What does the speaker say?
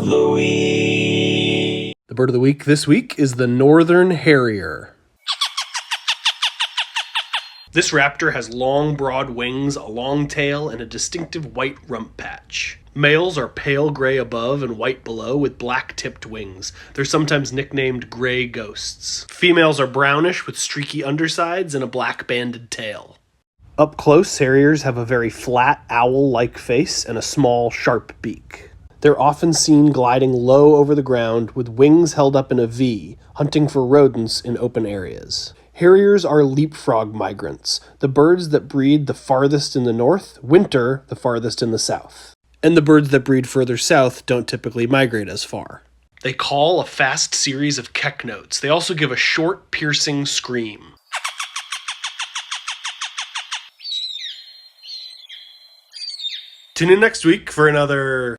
of the week. The bird of the week this week is the northern harrier. This raptor has long, broad wings, a long tail, and a distinctive white rump patch. Males are pale gray above and white below with black-tipped wings. They're sometimes nicknamed gray ghosts. Females are brownish with streaky undersides and a black banded tail. Up close, harriers have a very flat, owl-like face and a small, sharp beak. They're often seen gliding low over the ground with wings held up in a V, hunting for rodents in open areas. Harriers are leapfrog migrants, the birds that breed the farthest in the north, winter the farthest in the south. And the birds that breed further south don't typically migrate as far. They call a fast series of keck notes. They also give a short, piercing scream. Tune in next week for another